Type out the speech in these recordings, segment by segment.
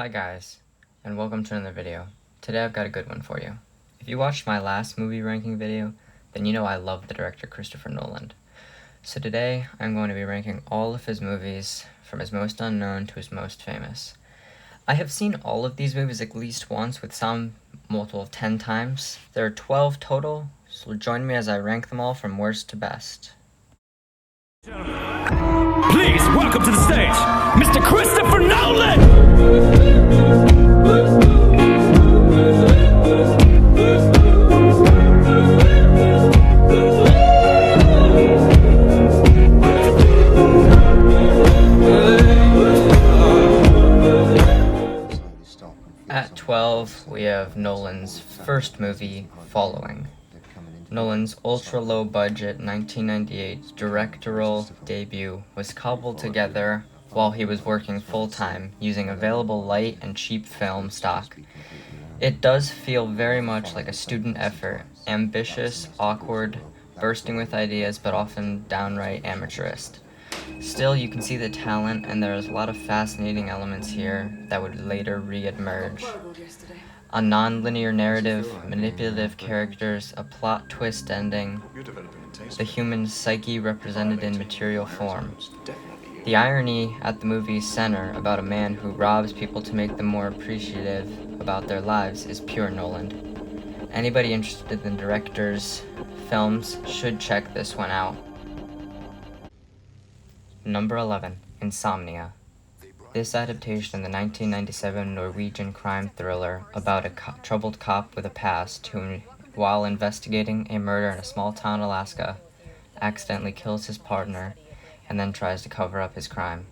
Hi guys, and welcome to another video. Today I've got a good one for you. If you watched my last movie ranking video, then you know I love the director Christopher Nolan. So today I'm going to be ranking all of his movies from his most unknown to his most famous. I have seen all of these movies at least once, with some multiple of 10 times. There are 12 total, so join me as I rank them all from worst to best. Please welcome to the stage, Mr. Christopher Nolan! At 12, we have Nolan's first movie, Following. Nolan's ultra-low-budget 1998 directorial debut was cobbled together while he was working full-time using available light and cheap film stock. It does feel very much like a student effort, ambitious, awkward, bursting with ideas, but often downright amateurist. Still, you can see the talent, and there's a lot of fascinating elements here that would later re-emerge. A non-linear narrative, manipulative characters, a plot twist ending, the human psyche represented in material form. The irony at the movie's center about a man who robs people to make them more appreciative about their lives is pure Nolan. Anybody interested in the director's films should check this one out. Number 11, Insomnia. This adaptation of the 1997 Norwegian crime thriller about a troubled cop with a past who, while investigating a murder in a small town in Alaska, accidentally kills his partner and then tries to cover up his crime,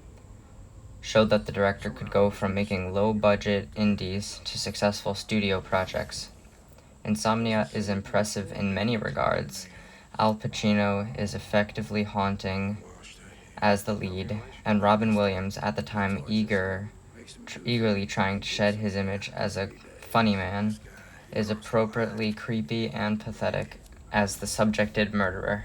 showed that the director could go from making low-budget indies to successful studio projects. Insomnia is impressive in many regards. Al Pacino is effectively haunting as the lead, and Robin Williams, at the time eagerly trying to shed his image as a funny man, is appropriately creepy and pathetic as the subjected murderer.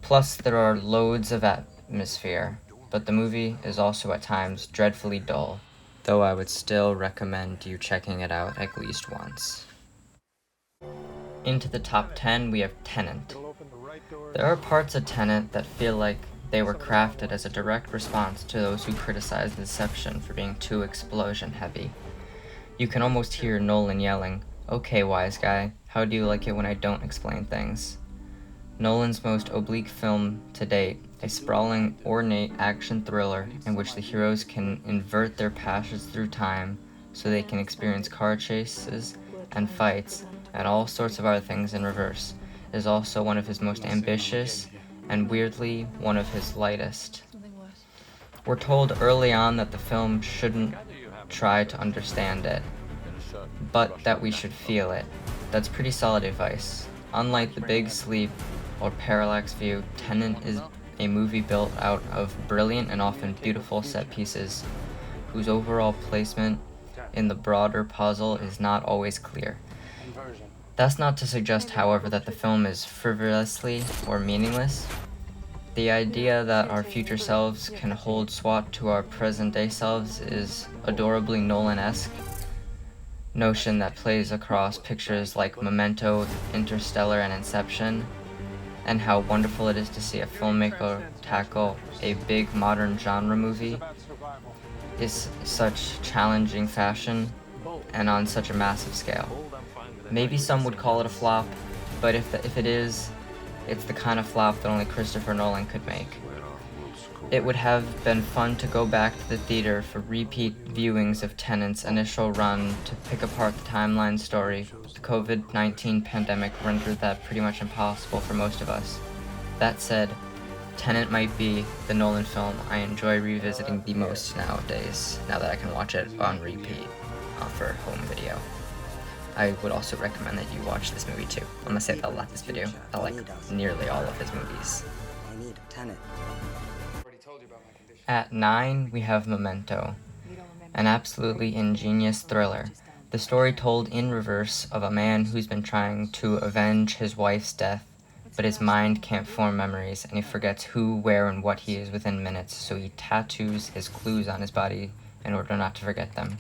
Plus, there are loads of atmosphere, but the movie is also at times dreadfully dull, though I would still recommend you checking it out at least once. Into the top 10, we have Tenet. There are parts of Tenet that feel like they were crafted as a direct response to those who criticized Inception for being too explosion-heavy. You can almost hear Nolan yelling, "Okay, wise guy, how do you like it when I don't explain things?" Nolan's most oblique film to date, a sprawling, ornate action thriller in which the heroes can invert their passions through time so they can experience car chases and fights and all sorts of other things in reverse, is also one of his most ambitious and weirdly one of his lightest. We're told early on that the film shouldn't try to understand it, but that we should feel it. That's pretty solid advice. Unlike The Big Sleep or Parallax View, Tenet is a movie built out of brilliant and often beautiful set pieces, whose overall placement in the broader puzzle is not always clear. That's not to suggest, however, that the film is frivolously or meaningless. The idea that our future selves can hold swat to our present-day selves is adorably Nolan-esque notion that plays across pictures like Memento, Interstellar, and Inception, and how wonderful it is to see a filmmaker tackle a big modern genre movie is such challenging fashion and on such a massive scale. Maybe some would call it a flop, but if it is, it's the kind of flop that only Christopher Nolan could make. It would have been fun to go back to the theater for repeat viewings of Tenet's initial run to pick apart the timeline story, but the COVID-19 pandemic rendered that pretty much impossible for most of us. That said, Tenet might be the Nolan film I enjoy revisiting the most nowadays, now that I can watch it on repeat for home video. I would also recommend that you watch this movie too. I'm gonna say that a lot this video. I like nearly all of his movies. At 9, we have Memento, an absolutely ingenious thriller. The story told in reverse of a man who's been trying to avenge his wife's death, but his mind can't form memories and he forgets who, where, and what he is within minutes, so he tattoos his clues on his body in order not to forget them.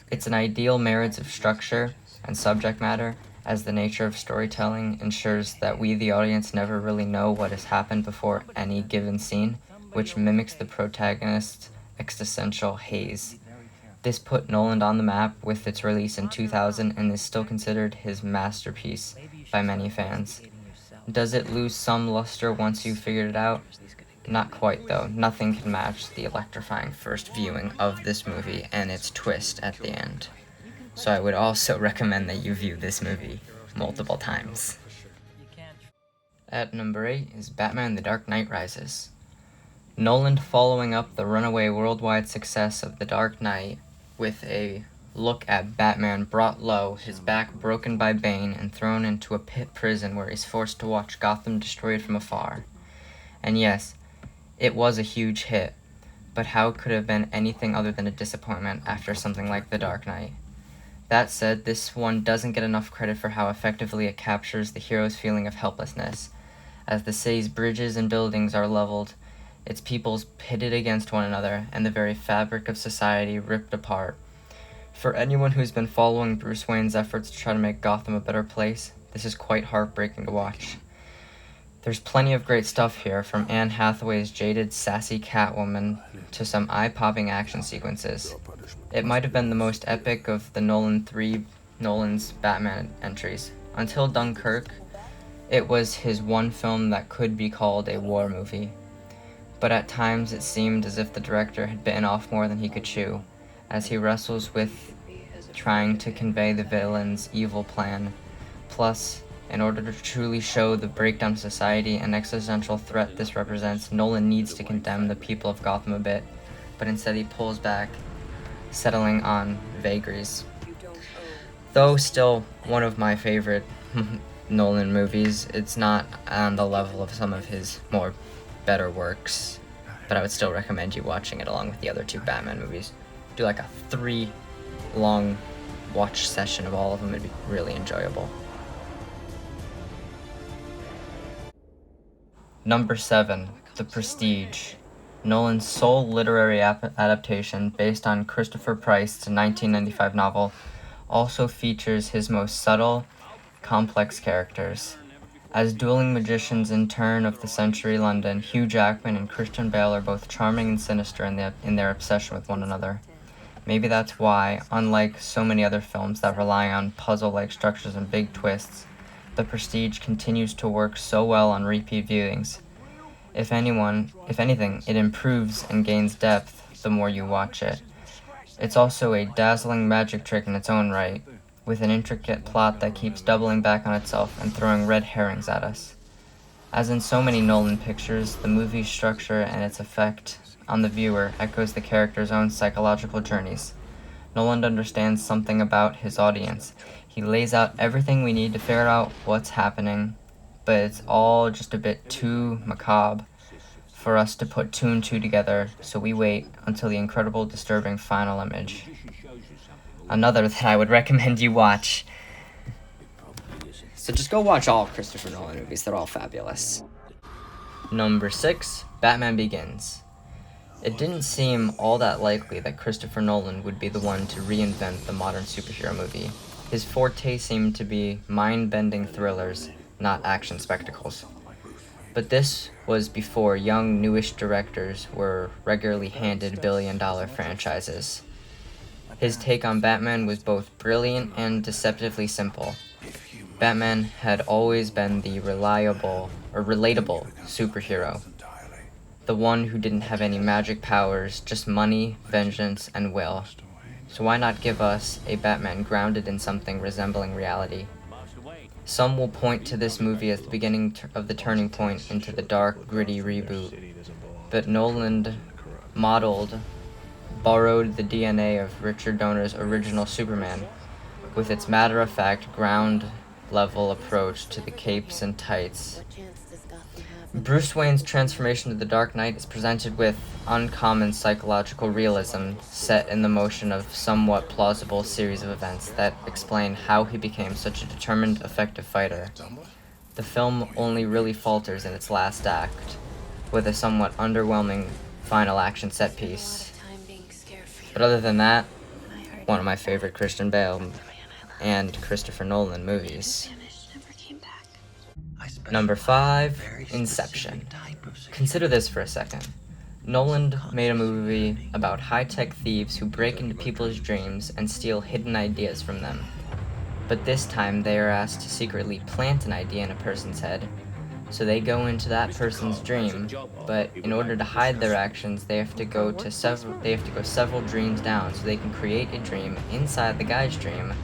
It's an ideal marriage of structure and subject matter, as the nature of storytelling ensures that we, the audience, never really know what has happened before any given scene, which mimics the protagonist's existential haze. This put Nolan on the map with its release in 2000 and is still considered his masterpiece by many fans. Does it lose some luster once you've figured it out? Not quite, though. Nothing can match the electrifying first viewing of this movie and its twist at the end. So I would also recommend that you view this movie multiple times. At number 8 is Batman: The Dark Knight Rises. Nolan following up the runaway worldwide success of The Dark Knight with a look at Batman brought low, his back broken by Bane, and thrown into a pit prison where he's forced to watch Gotham destroyed from afar. And yes, it was a huge hit, but how could it have been anything other than a disappointment after something like The Dark Knight? That said, this one doesn't get enough credit for how effectively it captures the hero's feeling of helplessness. As the city's bridges and buildings are leveled, its peoples pitted against one another, and the very fabric of society ripped apart. For anyone who's been following Bruce Wayne's efforts to try to make Gotham a better place, this is quite heartbreaking to watch. There's plenty of great stuff here, from Anne Hathaway's jaded, sassy Catwoman to some eye-popping action sequences. It might have been the most epic of the Nolan's Batman entries. Until Dunkirk, it was his one film that could be called a war movie. But at times it seemed as if the director had bitten off more than he could chew, as he wrestles with trying to convey the villain's evil plan. Plus, in order to truly show the breakdown of society and existential threat this represents, Nolan needs to condemn the people of Gotham a bit, but instead he pulls back, settling on vagaries. Though still one of my favorite Nolan movies, it's not on the level of some of his more better works, but I would still recommend you watching it along with the other two Batman movies. Do like a 3-long watch session of all of them. It'd be really enjoyable. Number 7, The Prestige. Nolan's sole literary adaptation based on Christopher Price's 1995 novel also features his most subtle, complex characters. As dueling magicians in turn of the century London, Hugh Jackman and Christian Bale are both charming and sinister in their obsession with one another. Maybe that's why, unlike so many other films that rely on puzzle-like structures and big twists, The Prestige continues to work so well on repeat viewings. If anything, it improves and gains depth the more you watch it. It's also a dazzling magic trick in its own right, with an intricate plot that keeps doubling back on itself and throwing red herrings at us. As in so many Nolan pictures, the movie's structure and its effect on the viewer echoes the character's own psychological journeys. Nolan understands something about his audience. He lays out everything we need to figure out what's happening, but it's all just a bit too macabre for us to put two and two together, so we wait until the incredible, disturbing final image. Another that I would recommend you watch. So just go watch all Christopher Nolan movies, they're all fabulous. Number 6, Batman Begins. It didn't seem all that likely that Christopher Nolan would be the one to reinvent the modern superhero movie. His forte seemed to be mind-bending thrillers, not action spectacles. But this was before young, newish directors were regularly handed billion-dollar franchises. His take on Batman was both brilliant and deceptively simple. Batman had always been the relatable superhero. The one who didn't have any magic powers, just money, vengeance, and will. So why not give us a Batman grounded in something resembling reality? Some will point to this movie as the beginning of the turning point into the dark, gritty reboot. But Nolan borrowed the DNA of Richard Donner's original Superman, with its matter-of-fact, ground-level approach to the capes and tights. Bruce Wayne's transformation to the Dark Knight is presented with uncommon psychological realism set in the motion of somewhat plausible series of events that explain how he became such a determined, effective fighter. The film only really falters in its last act, with a somewhat underwhelming final action set piece. But other than that, one of my favorite Christian Bale and Christopher Nolan movies. Number 5, Inception. Consider this for a second. Nolan made a movie about high-tech thieves who break into people's dreams and steal hidden ideas from them. But this time they are asked to secretly plant an idea in a person's head. So they go into that person's dream, but in order to hide their actions, they have to go several dreams down so they can create a dream inside the guy's dream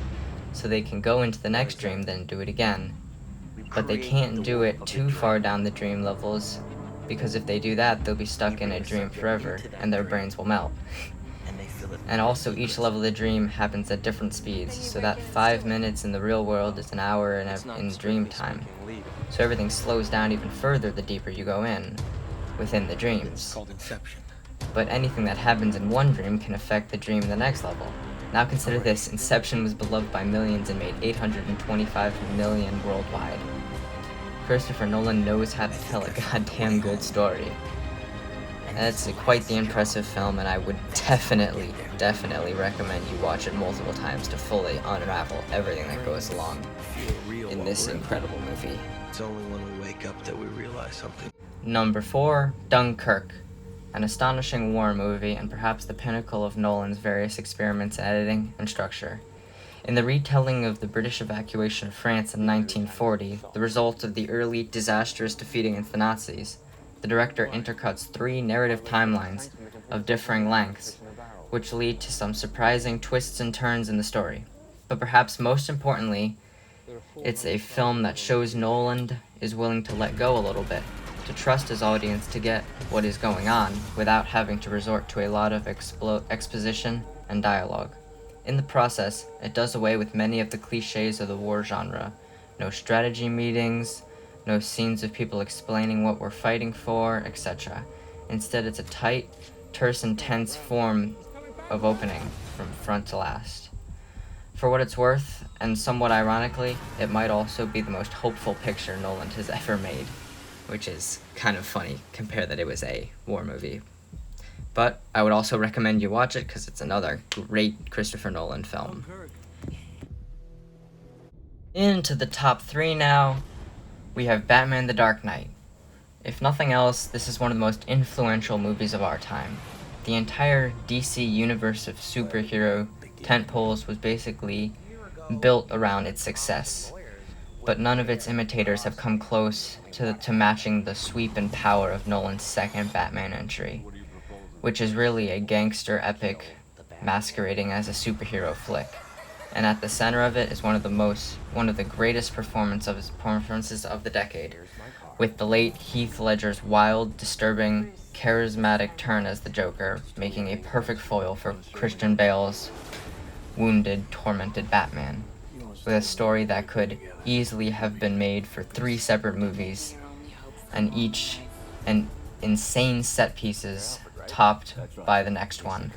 so they can go into the next dream, then do it again. But they can't do it too far down the dream levels, because if they do that, they'll be stuck in a dream forever, and their brains will melt. And also, each level of the dream happens at different speeds, so that 5 minutes in the real world is an hour in dream time. So everything slows down even further the deeper you go within the dreams. But anything that happens in one dream can affect the dream in the next level. Now consider this, Inception was beloved by millions and made $825 million worldwide. Christopher Nolan knows how to tell a goddamn good story. It's quite the impressive film, and I would definitely recommend you watch it multiple times to fully unravel everything that goes along in this incredible movie. It's only when we wake up that we realize something. Number 4, Dunkirk. An astonishing war movie and perhaps the pinnacle of Nolan's various experiments in editing and structure. In the retelling of the British evacuation of France in 1940, the result of the early disastrous defeat against the Nazis, the director intercuts 3 narrative timelines of differing lengths, which lead to some surprising twists and turns in the story. But perhaps most importantly, it's a film that shows Nolan is willing to let go a little bit, to trust his audience to get what is going on without having to resort to a lot of exposition and dialogue. In the process, it does away with many of the cliches of the war genre. No strategy meetings, no scenes of people explaining what we're fighting for, etc. Instead, it's a tight, terse, and tense form of opening from front to last. For what it's worth, and somewhat ironically, it might also be the most hopeful picture Nolan has ever made, which is kind of funny, compare that it was a war movie. But I would also recommend you watch it because it's another great Christopher Nolan film. Into the top 3 now, we have Batman the Dark Knight. If nothing else, this is one of the most influential movies of our time. The entire DC universe of superhero tentpoles was basically built around its success, but none of its imitators have come close to matching the sweep and power of Nolan's second Batman entry, which is really a gangster epic masquerading as a superhero flick. And at the center of it is one of the greatest performances of the decade, with the late Heath Ledger's wild, disturbing, charismatic turn as the Joker, making a perfect foil for Christian Bale's wounded, tormented Batman, with a story that could easily have been made for 3 separate movies, and each insane set pieces topped by the next one.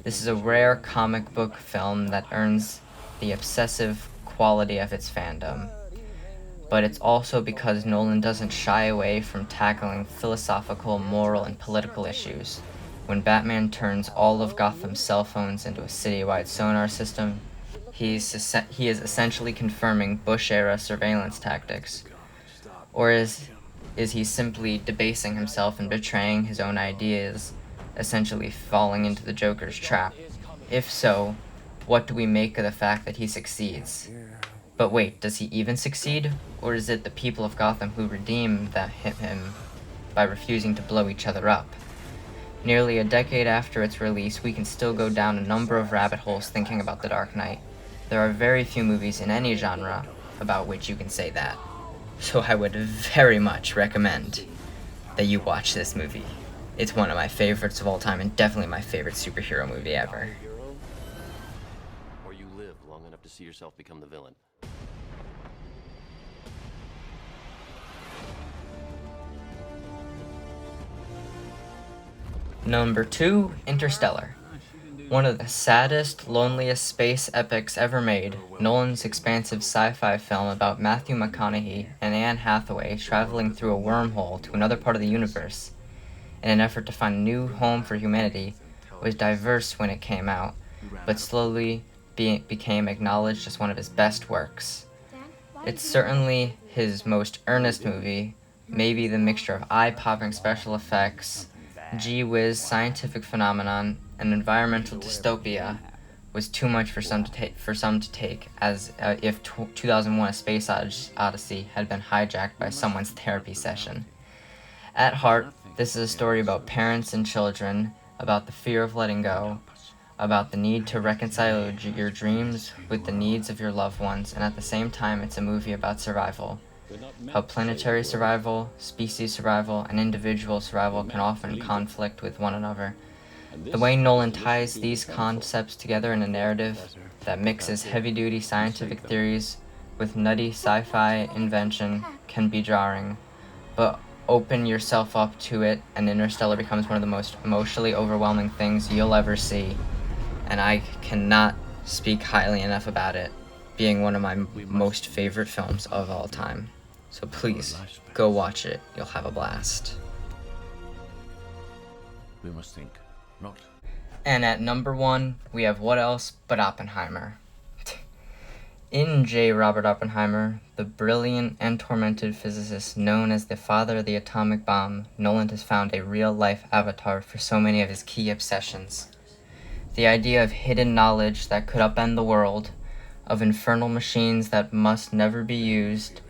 This is a rare comic book film that earns the obsessive quality of its fandom, but it's also because Nolan doesn't shy away from tackling philosophical, moral, and political issues. When Batman turns all of Gotham's cell phones into a citywide sonar system, he is essentially confirming Bush-era surveillance tactics. Or is he simply debasing himself and betraying his own ideas, essentially falling into the Joker's trap? If so, what do we make of the fact that he succeeds? But wait, does he even succeed? Or is it the people of Gotham who redeem him by refusing to blow each other up? Nearly a decade after its release, we can still go down a number of rabbit holes thinking about The Dark Knight. There are very few movies in any genre about which you can say that. So I would very much recommend that you watch this movie. It's one of my favorites of all time and definitely my favorite superhero movie ever. Or you live long enough to see yourself become the villain. Number 2, Interstellar. One of the saddest, loneliest space epics ever made, Nolan's expansive sci-fi film about Matthew McConaughey and Anne Hathaway traveling through a wormhole to another part of the universe in an effort to find a new home for humanity was diverse when it came out, but slowly became acknowledged as one of his best works. It's certainly his most earnest movie. Maybe the mixture of eye-popping special effects, gee-whiz scientific phenomenon, and environmental dystopia was too much for some to take, as if 2001: A Space Odyssey had been hijacked by someone's therapy session. At heart, this is a story about parents and children, about the fear of letting go, about the need to reconcile your dreams with the needs of your loved ones, and at the same time, it's a movie about survival. How planetary survival, species survival, and individual survival can often conflict with one another. The way Nolan ties these concepts together in a narrative that mixes heavy-duty scientific theories with nutty sci-fi invention can be jarring, but open yourself up to it and Interstellar becomes one of the most emotionally overwhelming things you'll ever see, and I cannot speak highly enough about it being one of my most favorite films of all time. So please, go watch it. You'll have a blast. We must think, not. And at number 1, we have what else but Oppenheimer. In J. Robert Oppenheimer, the brilliant and tormented physicist known as the father of the atomic bomb, Nolan has found a real-life avatar for so many of his key obsessions. The idea of hidden knowledge that could upend the world, of infernal machines that must never be used,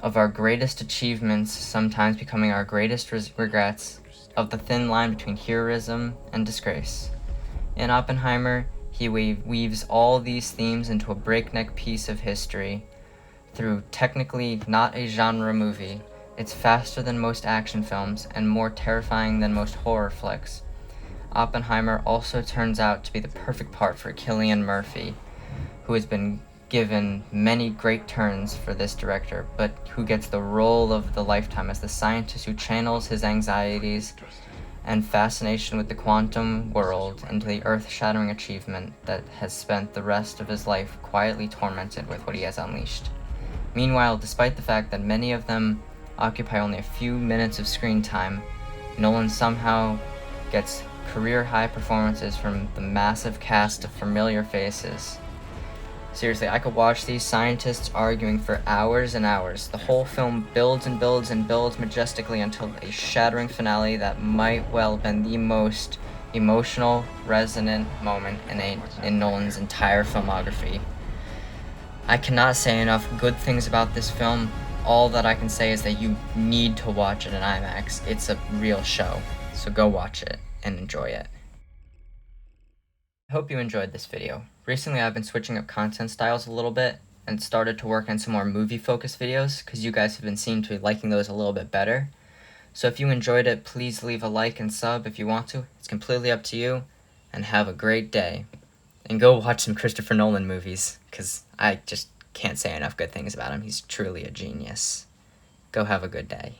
of our greatest achievements sometimes becoming our greatest regrets, of the thin line between heroism and disgrace. In Oppenheimer, he weaves all these themes into a breakneck piece of history. Through technically not a genre movie, it's faster than most action films and more terrifying than most horror flicks. Oppenheimer also turns out to be the perfect part for Cillian Murphy, who has been given many great turns for this director, but who gets the role of the lifetime as the scientist who channels his anxieties and fascination with the quantum world into the earth-shattering achievement that has spent the rest of his life quietly tormented with what he has unleashed. Meanwhile, despite the fact that many of them occupy only a few minutes of screen time, Nolan somehow gets career-high performances from the massive cast of familiar faces. Seriously, I could watch these scientists arguing for hours and hours. The whole film builds and builds and builds majestically until a shattering finale that might well have been the most emotional, resonant moment in Nolan's entire filmography. I cannot say enough good things about this film. All that I can say is that you need to watch it in IMAX. It's a real show, so go watch it and enjoy it. I hope you enjoyed this video. Recently I've been switching up content styles a little bit and started to work on some more movie-focused videos because you guys have been seen to be liking those a little bit better. So if you enjoyed it, please leave a like and sub if you want to. It's completely up to you, and have a great day. And go watch some Christopher Nolan movies, because I just can't say enough good things about him. He's truly a genius. Go have a good day.